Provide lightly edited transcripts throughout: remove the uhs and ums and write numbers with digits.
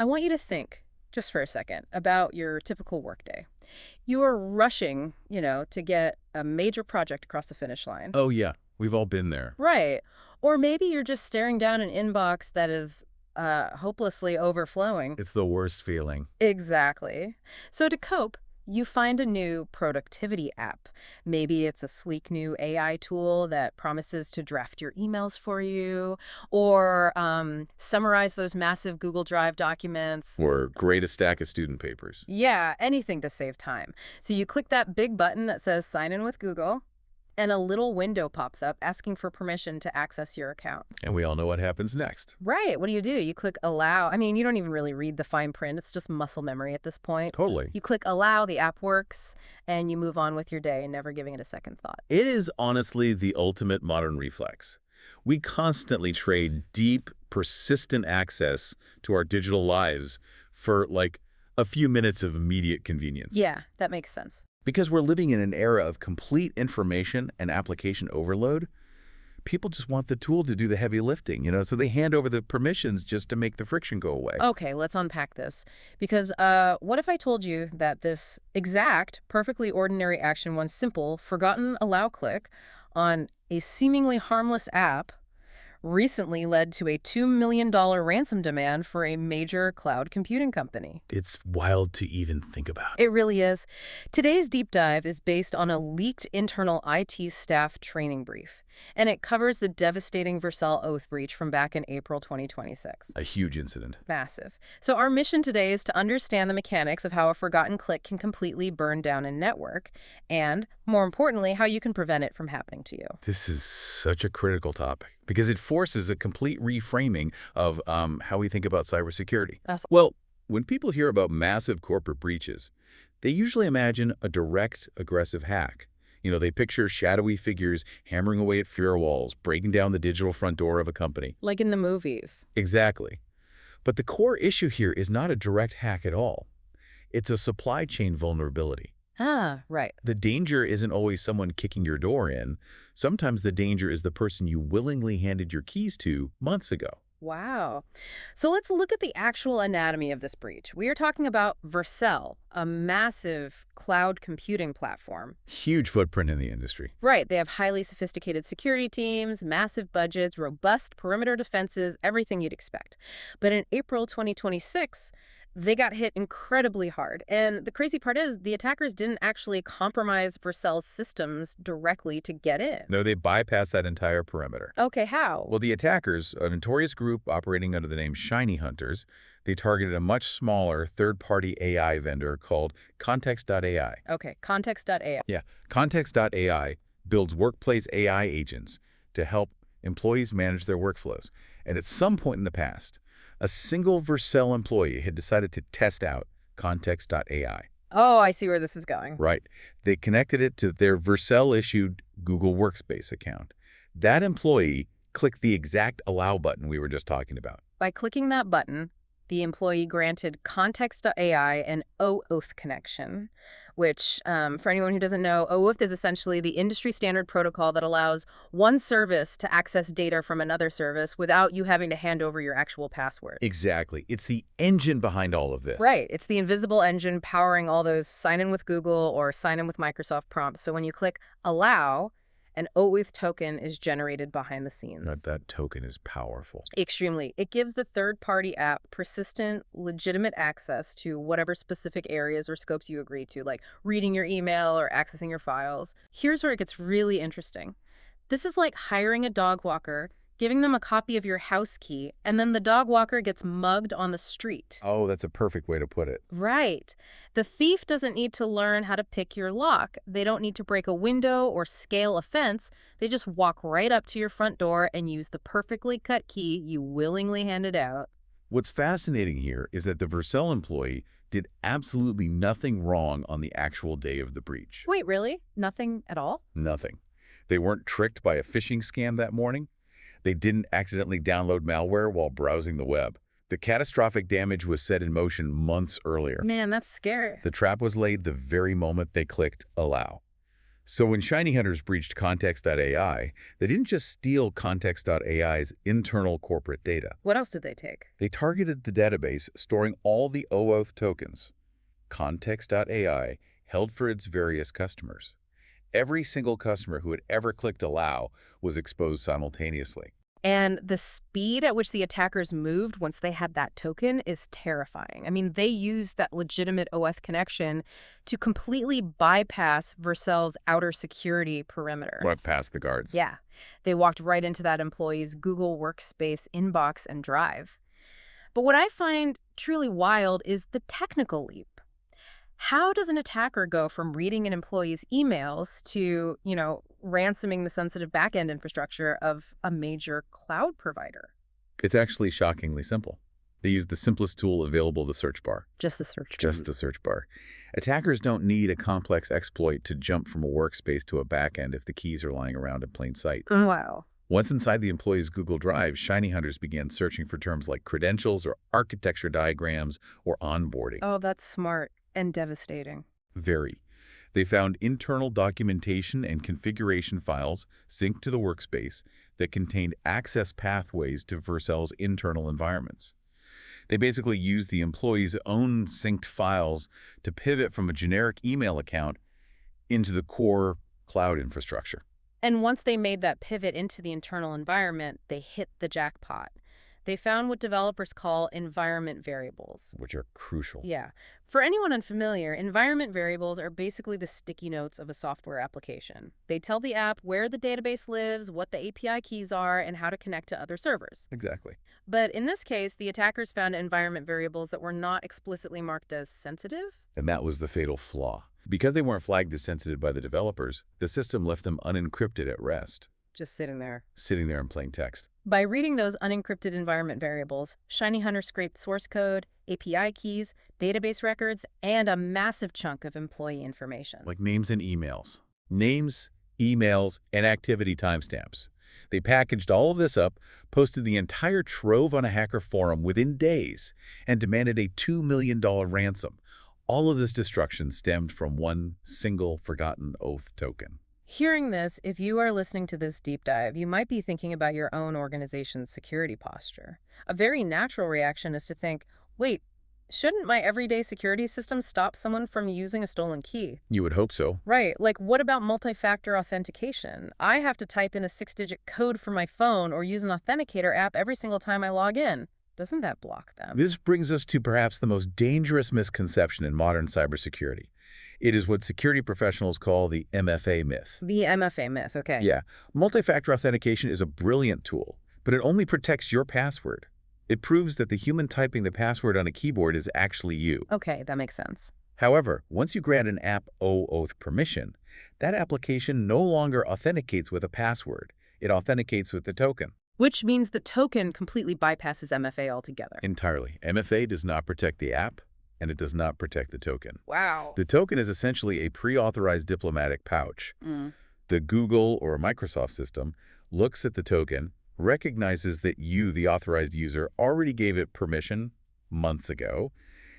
I want you to think, just for a second, about your typical workday. You are rushing, to get a major project across the finish line. Oh, yeah. We've all been there. Right. Or maybe you're just staring down an inbox that is hopelessly overflowing. It's the worst feeling. Exactly. So to cope, you find a new productivity app. Maybe it's a sleek new AI tool that promises to draft your emails for you or summarize those massive Google Drive documents. Or grade a stack of student papers. Yeah, anything to save time. So you click that big button that says sign in with Google, and a little window pops up asking for permission to access your account. And we all know what happens next. Right. What do? You click allow. I mean, you don't even really read the fine print. It's just muscle memory at this point. Totally. You click allow, the app works, and you move on with your day, never giving it a second thought. It is honestly the ultimate modern reflex. We constantly trade deep, persistent access to our digital lives for, like, a few minutes of immediate convenience. Yeah, that makes sense. Because we're living in an era of complete information and application overload, people just want the tool to do the heavy lifting, so they hand over the permissions just to make the friction go away. Okay, let's unpack this. Because what if I told you that this exact, perfectly ordinary action, one simple, forgotten allow click on a seemingly harmless app, recently led to a $2 million ransom demand for a major cloud computing company? It's wild to even think about. It really is. Today's deep dive is based on a leaked internal IT staff training brief, and it covers the devastating Versailles Oath breach from back in April 2026. A huge incident. Massive. So our mission today is to understand the mechanics of how a forgotten click can completely burn down a network, and, more importantly, how you can prevent it from happening to you. This is such a critical topic because it forces a complete reframing of how we think about cybersecurity. Well, when people hear about massive corporate breaches, they usually imagine a direct, aggressive hack. They picture shadowy figures hammering away at firewalls, breaking down the digital front door of a company. Like in the movies. Exactly. But the core issue here is not a direct hack at all. It's a supply chain vulnerability. Ah, right. The danger isn't always someone kicking your door in. Sometimes the danger is the person you willingly handed your keys to months ago. Wow. So let's look at the actual anatomy of this breach. We are talking about Vercel, a massive cloud computing platform. Huge footprint in the industry. Right. They have highly sophisticated security teams, massive budgets, robust perimeter defenses, everything you'd expect. But in April 2026, they got hit incredibly hard. And the crazy part is the attackers didn't actually compromise Vercel's systems directly to get in. No, they bypassed that entire perimeter. Okay, how? Well, the attackers, a notorious group operating under the name Shiny Hunters, they targeted a much smaller third-party AI vendor called Context.ai. Okay, Context.ai. Yeah, Context.ai builds workplace AI agents to help employees manage their workflows. And at some point in the past, a single Vercel employee had decided to test out Context.ai. Oh, I see where this is going. Right. They connected it to their Vercel-issued Google Workspace account. That employee clicked the exact allow button we were just talking about. By clicking that button, the employee granted Context.ai an OAuth connection, which, for anyone who doesn't know, OAuth is essentially the industry standard protocol that allows one service to access data from another service without you having to hand over your actual password. Exactly. It's the engine behind all of this. Right. It's the invisible engine powering all those sign in with Google or sign in with Microsoft prompts. So when you click allow, an OAuth token is generated behind the scenes. That token is powerful. Extremely. It gives the third-party app persistent, legitimate access to whatever specific areas or scopes you agree to, like reading your email or accessing your files. Here's where it gets really interesting. This is like hiring a dog walker, giving them a copy of your house key, and then the dog walker gets mugged on the street. Oh, that's a perfect way to put it. Right. The thief doesn't need to learn how to pick your lock. They don't need to break a window or scale a fence. They just walk right up to your front door and use the perfectly cut key you willingly handed out. What's fascinating here is that the Vercel employee did absolutely nothing wrong on the actual day of the breach. Wait, really? Nothing at all? Nothing. They weren't tricked by a phishing scam that morning. They didn't accidentally download malware while browsing the web. The catastrophic damage was set in motion months earlier. Man, that's scary. The trap was laid the very moment they clicked allow. So when Shiny Hunters breached Context.ai, they didn't just steal Context.ai's internal corporate data. What else did they take? They targeted the database storing all the OAuth tokens Context.ai held for its various customers. Every single customer who had ever clicked allow was exposed simultaneously. And the speed at which the attackers moved once they had that token is terrifying. I mean, they used that legitimate OAuth connection to completely bypass Vercel's outer security perimeter. Right past the guards. Yeah. They walked right into that employee's Google Workspace inbox and drive. But what I find truly wild is the technical leap. How does an attacker go from reading an employee's emails to, ransoming the sensitive backend infrastructure of a major cloud provider? It's actually shockingly simple. They use the simplest tool available, the search bar. Just the search bar. Just the search bar. Attackers don't need a complex exploit to jump from a workspace to a backend if the keys are lying around in plain sight. Wow. Once inside the employee's Google Drive, Shiny Hunters began searching for terms like credentials or architecture diagrams or onboarding. Oh, that's smart and devastating. Very. They found internal documentation and configuration files synced to the workspace that contained access pathways to Vercel's internal environments. They basically used the employee's own synced files to pivot from a generic email account into the core cloud infrastructure. And once they made that pivot into the internal environment, they hit the jackpot. They found what developers call environment variables. Which are crucial. Yeah. For anyone unfamiliar, environment variables are basically the sticky notes of a software application. They tell the app where the database lives, what the API keys are, and how to connect to other servers. Exactly. But in this case, the attackers found environment variables that were not explicitly marked as sensitive. And that was the fatal flaw. Because they weren't flagged as sensitive by the developers, the system left them unencrypted at rest. Just sitting there. Sitting there in plain text. By reading those unencrypted environment variables, Shiny Hunter scraped source code, API keys, database records, and a massive chunk of employee information. Like names and emails. Names, emails, and activity timestamps. They packaged all of this up, posted the entire trove on a hacker forum within days, and demanded a $2 million ransom. All of this destruction stemmed from one single forgotten oath token. Hearing this, if you are listening to this deep dive, you might be thinking about your own organization's security posture. A very natural reaction is to think, wait, shouldn't my everyday security system stop someone from using a stolen key? You would hope so. Right. Like, what about multi-factor authentication? I have to type in a 6-digit code for my phone or use an authenticator app every single time I log in. Doesn't that block them? This brings us to perhaps the most dangerous misconception in modern cybersecurity. It is what security professionals call the MFA myth. The MFA myth, okay. Yeah. Multi-factor authentication is a brilliant tool, but it only protects your password. It proves that the human typing the password on a keyboard is actually you. Okay, that makes sense. However, once you grant an app OAuth permission, that application no longer authenticates with a password. It authenticates with the token. Which means the token completely bypasses MFA altogether. Entirely. MFA does not protect the app, and it does not protect the token. Wow. The token is essentially a pre-authorized diplomatic pouch. The Google or Microsoft system looks at the token, recognizes that you, the authorized user, already gave it permission months ago,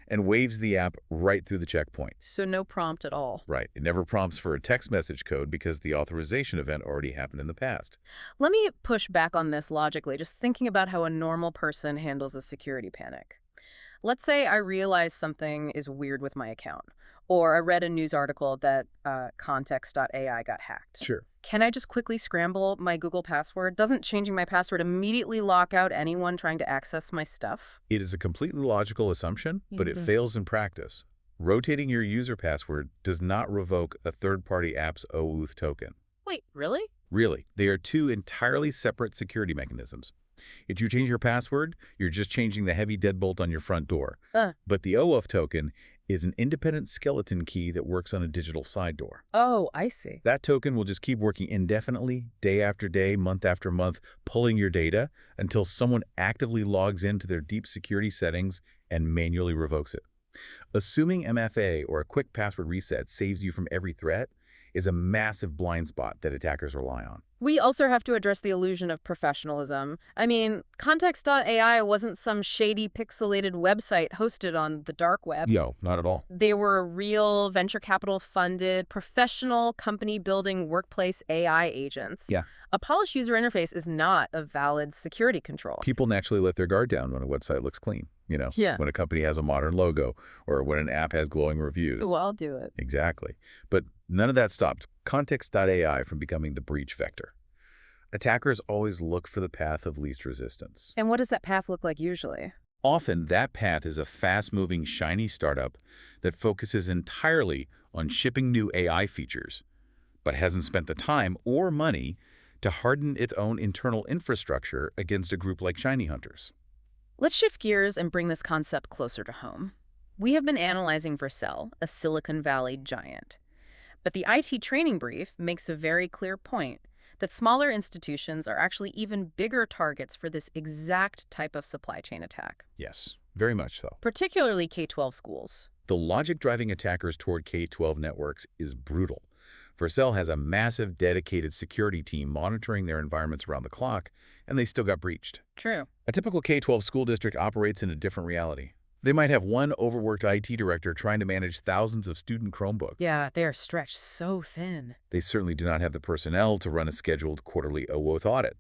and waves the app right through the checkpoint. So no prompt at all. Right. It never prompts for a text message code because the authorization event already happened in the past. Let me push back on this logically, just thinking about how a normal person handles a security panic. Let's say I realize something is weird with my account, or I read a news article that Context.ai got hacked. Sure. Can I just quickly scramble my Google password? Doesn't changing my password immediately lock out anyone trying to access my stuff? It is a completely logical assumption, but it fails in practice. Rotating your user password does not revoke a third-party app's OAuth token. Wait, really? Really, they are two entirely separate security mechanisms. If you change your password, you're just changing the heavy deadbolt on your front door. But the OAuth token is an independent skeleton key that works on a digital side door. Oh, I see. That token will just keep working indefinitely, day after day, month after month, pulling your data until someone actively logs into their deep security settings and manually revokes it. Assuming MFA or a quick password reset saves you from every threat is a massive blind spot that attackers rely on. We also have to address the illusion of professionalism. I mean, Context.ai wasn't some shady pixelated website hosted on the dark web. Yo, not at all. They were real venture capital funded, professional company building workplace AI agents. Yeah. A polished user interface is not a valid security control. People naturally let their guard down when a website looks clean, Yeah. when a company has a modern logo or when an app has glowing reviews. Well, I'll do it. Exactly. But none of that stopped Context.ai from becoming the breach vector. Attackers always look for the path of least resistance. And what does that path look like usually? Often, that path is a fast-moving, shiny startup that focuses entirely on shipping new AI features, but hasn't spent the time or money to harden its own internal infrastructure against a group like shiny hunters. Let's shift gears and bring this concept closer to home. We have been analyzing Vercel, a Silicon Valley giant. But the IT training brief makes a very clear point that smaller institutions are actually even bigger targets for this exact type of supply chain attack. Yes, very much so. Particularly K-12 schools. The logic driving attackers toward K-12 networks is brutal. Vercel has a massive dedicated security team monitoring their environments around the clock, and they still got breached. True. A typical K-12 school district operates in a different reality. They might have one overworked IT director trying to manage thousands of student Chromebooks. Yeah, they are stretched so thin. They certainly do not have the personnel to run a scheduled quarterly OAuth audit.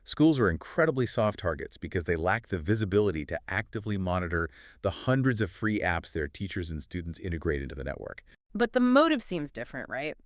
Schools are incredibly soft targets because they lack the visibility to actively monitor the hundreds of free apps their teachers and students integrate into the network. But the motive seems different, right?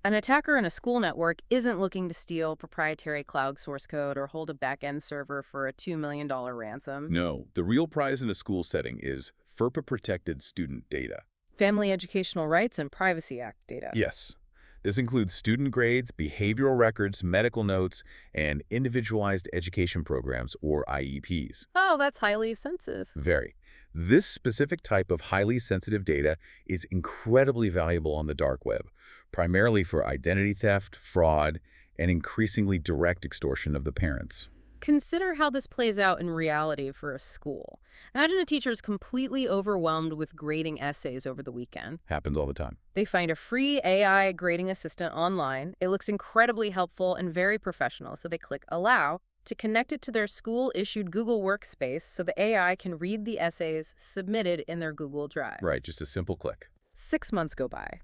An attacker in a school network isn't looking to steal proprietary cloud source code or hold a back-end server for a $2 million ransom. No, the real prize in a school setting is FERPA-protected student data. Family Educational Rights and Privacy Act data. Yes. This includes student grades, behavioral records, medical notes, and individualized education programs, or IEPs. Oh, that's highly sensitive. Very. This specific type of highly sensitive data is incredibly valuable on the dark web, primarily for identity theft, fraud, and increasingly direct extortion of the parents. Consider how this plays out in reality for a school. Imagine a teacher is completely overwhelmed with grading essays over the weekend. Happens all the time. They find a free AI grading assistant online. It looks incredibly helpful and very professional, so they click Allow to connect it to their school-issued Google Workspace so the AI can read the essays submitted in their Google Drive. Right, just a simple click. 6 months go by.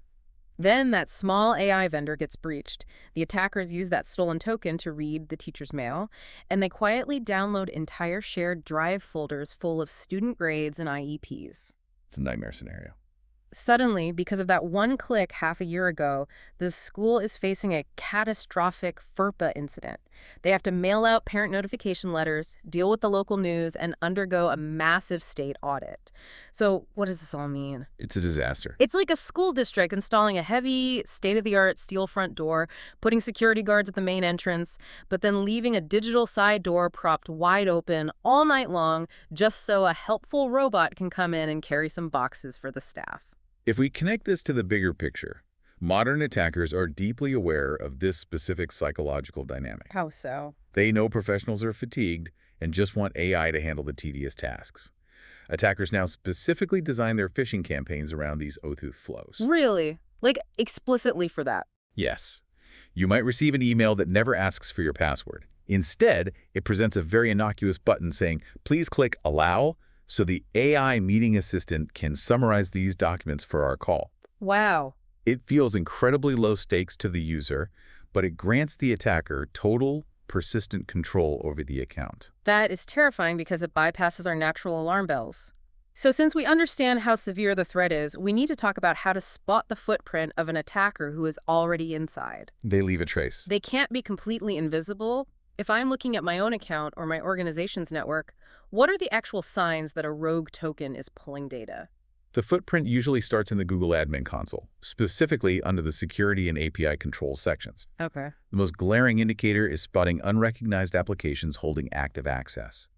Then that small AI vendor gets breached. The attackers use that stolen token to read the teacher's mail, and they quietly download entire shared Drive folders full of student grades and IEPs. It's a nightmare scenario. Suddenly, because of that one click half a year ago, the school is facing a catastrophic FERPA incident. They have to mail out parent notification letters, deal with the local news, and undergo a massive state audit. So what does this all mean? It's a disaster. It's like a school district installing a heavy, state-of-the-art steel front door, putting security guards at the main entrance, but then leaving a digital side door propped wide open all night long just so a helpful robot can come in and carry some boxes for the staff. If we connect this to the bigger picture, modern attackers are deeply aware of this specific psychological dynamic. How so? They know professionals are fatigued and just want AI to handle the tedious tasks. Attackers now specifically design their phishing campaigns around these OAuth flows. Really? Like, explicitly for that? Yes. You might receive an email that never asks for your password. Instead, it presents a very innocuous button saying, please click Allow, so the AI meeting assistant can summarize these documents for our call. Wow. It feels incredibly low stakes to the user, but it grants the attacker total, persistent control over the account. That is terrifying because it bypasses our natural alarm bells. So since we understand how severe the threat is, we need to talk about how to spot the footprint of an attacker who is already inside. They leave a trace. They can't be completely invisible. If I'm looking at my own account or my organization's network, what are the actual signs that a rogue token is pulling data? The footprint usually starts in the Google Admin Console, specifically under the Security and API Control sections. Okay. The most glaring indicator is spotting unrecognized applications holding active access.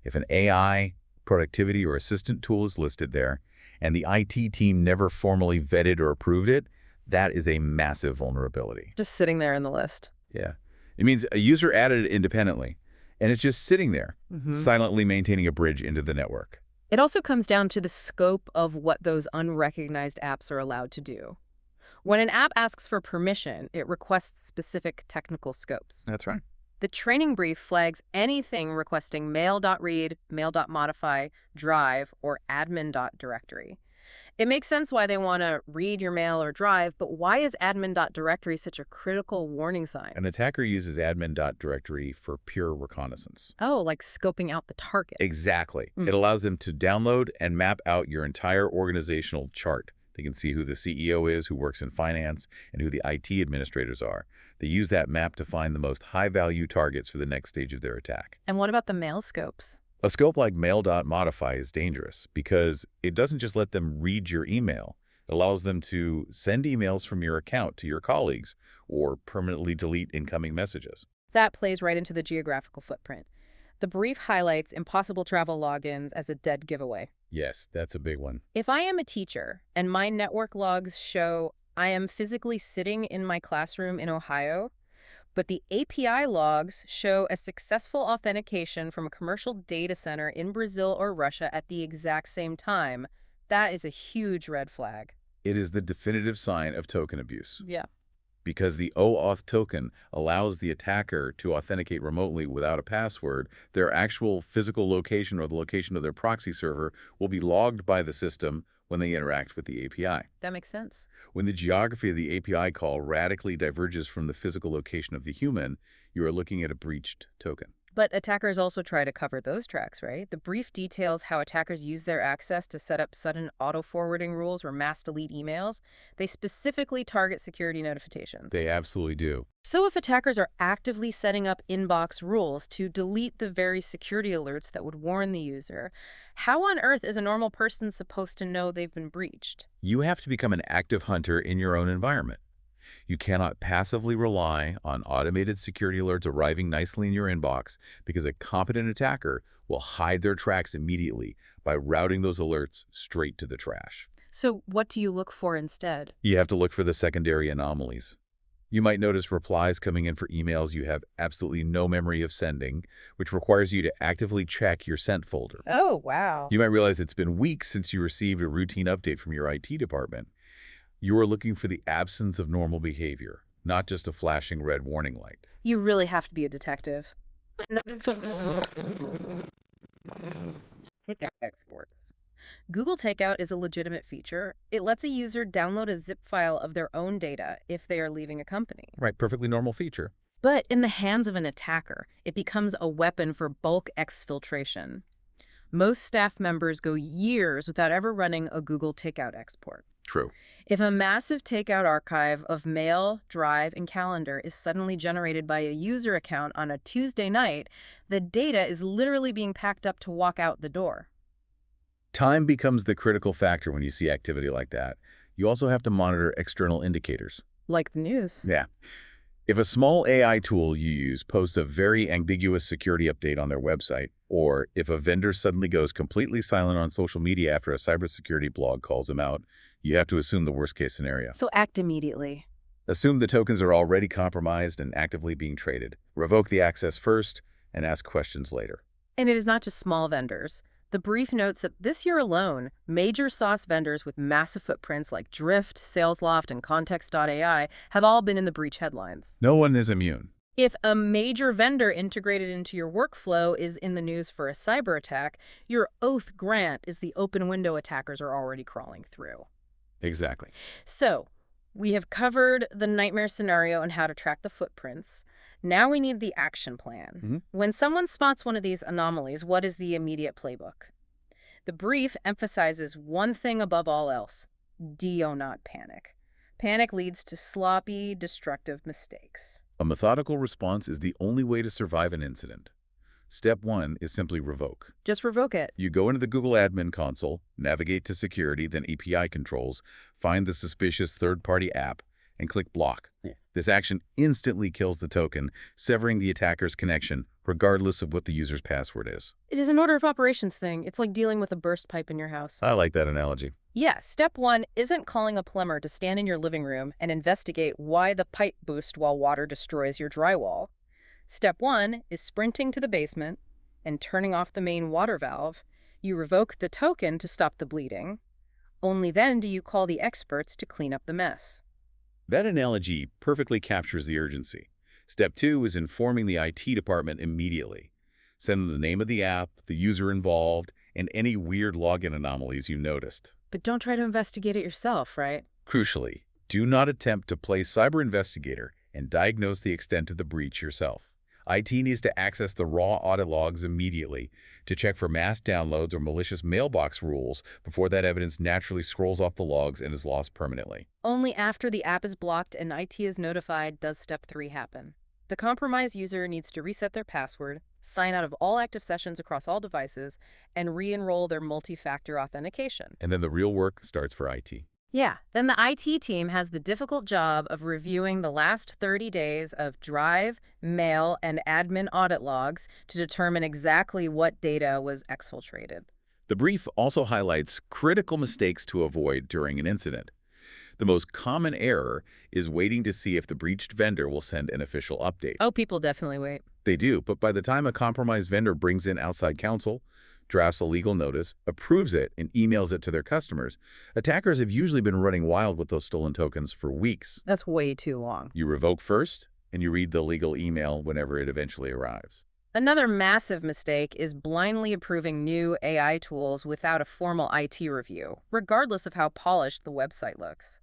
If an AI, productivity, or assistant tool is listed there, and the IT team never formally vetted or approved it, that is a massive vulnerability. Just sitting there in the list. Yeah. It means a user added it independently, and it's just sitting there, silently maintaining a bridge into the network. It also comes down to the scope of what those unrecognized apps are allowed to do. When an app asks for permission, it requests specific technical scopes. That's right. The training brief flags anything requesting mail.read, mail.modify, drive, or admin.directory. It makes sense why they want to read your mail or drive, but why is admin.directory such a critical warning sign? An attacker uses admin.directory for pure reconnaissance. Oh, like scoping out the target. Exactly. It allows them to download and map out your entire organizational chart. They can see who the CEO is, who works in finance, and who the IT administrators are. They use that map to find the most high-value targets for the next stage of their attack. And what about the mail scopes? A scope like mail.modify is dangerous because it doesn't just let them read your email. It allows them to send emails from your account to your colleagues or permanently delete incoming messages. That plays right into the geographical footprint. The brief highlights impossible travel logins as a dead giveaway. Yes, that's a big one. If I am a teacher and my network logs show I am physically sitting in my classroom in Ohio, but the API logs show a successful authentication from a commercial data center in Brazil or Russia at the exact same time, that is a huge red flag. It is the definitive sign of token abuse. Yeah. Because the OAuth token allows the attacker to authenticate remotely without a password, their actual physical location or the location of their proxy server will be logged by the system when they interact with the API. That makes sense. When the geography of the API call radically diverges from the physical location of the human, you are looking at a breached token. But attackers also try to cover those tracks, right? The brief details how attackers use their access to set up sudden auto-forwarding rules or mass delete emails. They specifically target security notifications. They absolutely do. So if attackers are actively setting up inbox rules to delete the very security alerts that would warn the user, how on earth is a normal person supposed to know they've been breached? You have to become an active hunter in your own environment. You cannot passively rely on automated security alerts arriving nicely in your inbox because a competent attacker will hide their tracks immediately by routing those alerts straight to the trash. So what do you look for instead? You have to look for the secondary anomalies. You might notice replies coming in for emails you have absolutely no memory of sending, which requires you to actively check your sent folder. Oh, wow. You might realize it's been weeks since you received a routine update from your IT department. You are looking for the absence of normal behavior, not just a flashing red warning light. You really have to be a detective. Exports. Google Takeout is a legitimate feature. It lets a user download a zip file of their own data if they are leaving a company. Right, perfectly normal feature. But in the hands of an attacker, it becomes a weapon for bulk exfiltration. Most staff members go years without ever running a Google Takeout export. True. If a massive takeout archive of mail, drive, and calendar is suddenly generated by a user account on a Tuesday night, the data is literally being packed up to walk out the door. Time becomes the critical factor when you see activity like that. You also have to monitor external indicators. Like the news. Yeah. If a small AI tool you use posts a very ambiguous security update on their website, or if a vendor suddenly goes completely silent on social media after a cybersecurity blog calls them out, you have to assume the worst-case scenario. So act immediately. Assume the tokens are already compromised and actively being traded. Revoke the access first and ask questions later. And it is not just small vendors. The brief notes that this year alone, major SaaS vendors with massive footprints like Drift, SalesLoft, and Context.ai have all been in the breach headlines. No one is immune. If a major vendor integrated into your workflow is in the news for a cyber attack, your oath grant is the open window attackers are already crawling through. Exactly. So, we have covered the nightmare scenario and how to track the footprints. Now we need the action plan. When someone spots one of these anomalies, what is the immediate playbook? The brief emphasizes one thing above all else: do not panic. Panic leads to sloppy, destructive mistakes. A methodical response is the only way to survive an incident. Step 1 is simply revoke. Just revoke it. You go into the Google admin console, navigate to security, then API controls, find the suspicious third-party app, and click block. This action instantly kills the token, severing the attacker's connection, regardless of what the user's password is. It is an order of operations thing. It's like dealing with a burst pipe in your house. I like that analogy. Yeah, step 1 isn't calling a plumber to stand in your living room and investigate why the pipe burst while water destroys your drywall. Step 1 is sprinting to the basement and turning off the main water valve. You revoke the token to stop the bleeding. Only then do you call the experts to clean up the mess. That analogy perfectly captures the urgency. Step 2 is informing the IT department immediately. Send them the name of the app, the user involved, and any weird login anomalies you noticed. But don't try to investigate it yourself, right? Crucially, do not attempt to play cyber investigator and diagnose the extent of the breach yourself. IT needs to access the raw audit logs immediately to check for mass downloads or malicious mailbox rules before that evidence naturally scrolls off the logs and is lost permanently. Only after the app is blocked and IT is notified does step 3 happen. The compromised user needs to reset their password, sign out of all active sessions across all devices, and re-enroll their multi-factor authentication. And then the real work starts for IT. Yeah, then the IT team has the difficult job of reviewing the last 30 days of drive, mail, and admin audit logs to determine exactly what data was exfiltrated. The brief also highlights critical mistakes to avoid during an incident. The most common error is waiting to see if the breached vendor will send an official update. Oh, people definitely wait. They do, but by the time a compromised vendor brings in outside counsel, drafts a legal notice, approves it, and emails it to their customers, attackers have usually been running wild with those stolen tokens for weeks. That's way too long. You revoke first, and you read the legal email whenever it eventually arrives. Another massive mistake is blindly approving new AI tools without a formal IT review, regardless of how polished the website looks.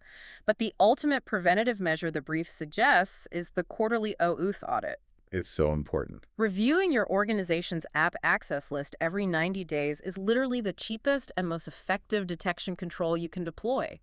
But the ultimate preventative measure the brief suggests is the quarterly OAuth audit. It's so important. Reviewing your organization's app access list every 90 days is literally the cheapest and most effective detection control you can deploy.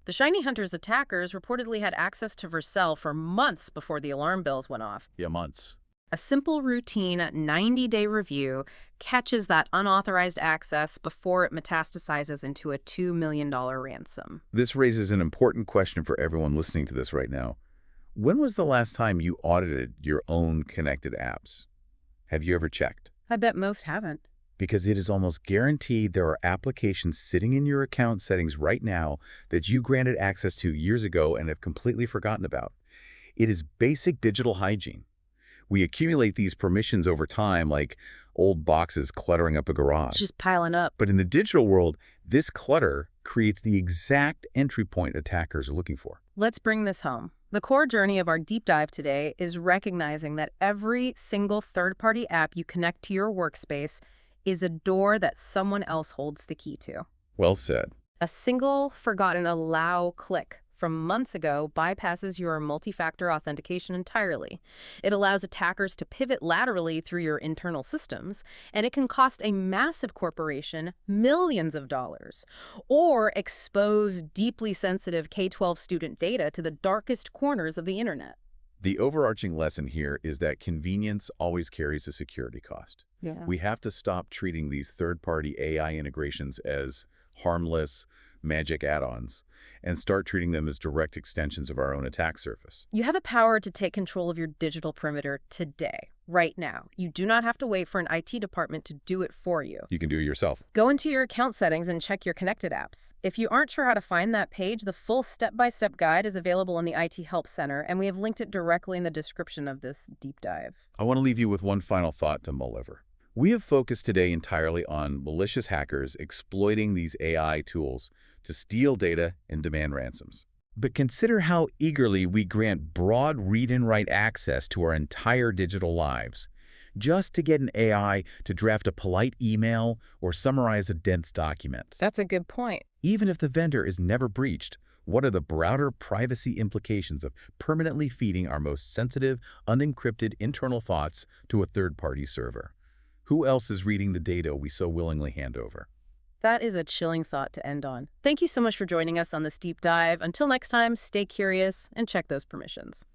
The Shiny Hunter's attackers reportedly had access to Vercel for months before the alarm bells went off. Yeah, months. A simple routine 90-day review catches that unauthorized access before it metastasizes into a $2 million ransom. This raises an important question for everyone listening to this right now. When was the last time you audited your own connected apps? Have you ever checked? I bet most haven't. Because it is almost guaranteed there are applications sitting in your account settings right now that you granted access to years ago and have completely forgotten about. It is basic digital hygiene. We accumulate these permissions over time like old boxes cluttering up a garage. It's just piling up. But in the digital world, this clutter creates the exact entry point attackers are looking for. Let's bring this home. The core journey of our deep dive today is recognizing that every single third-party app you connect to your workspace is a door that someone else holds the key to. Well said. A single forgotten allow click from months ago bypasses your multi-factor authentication entirely. It allows attackers to pivot laterally through your internal systems, and it can cost a massive corporation millions of dollars, or expose deeply sensitive K-12 student data to the darkest corners of the internet. The overarching lesson here is that convenience always carries a security cost. Yeah. We have to stop treating these third-party AI integrations as harmless, magic add-ons and start treating them as direct extensions of our own attack surface. You have the power to take control of your digital perimeter today, right now. You do not have to wait for an IT department to do it for you. You can do it yourself. Go into your account settings and check your connected apps. If you aren't sure how to find that page, the full step-by-step guide is available in the IT Help Center, and we have linked it directly in the description of this deep dive. I want to leave you with one final thought to mull over. We have focused today entirely on malicious hackers exploiting these AI tools to steal data and demand ransoms. But consider how eagerly we grant broad read and write access to our entire digital lives, just to get an AI to draft a polite email or summarize a dense document. That's a good point. Even if the vendor is never breached, what are the broader privacy implications of permanently feeding our most sensitive, unencrypted internal thoughts to a third-party server? Who else is reading the data we so willingly hand over? That is a chilling thought to end on. Thank you so much for joining us on this deep dive. Until next time, stay curious and check those permissions.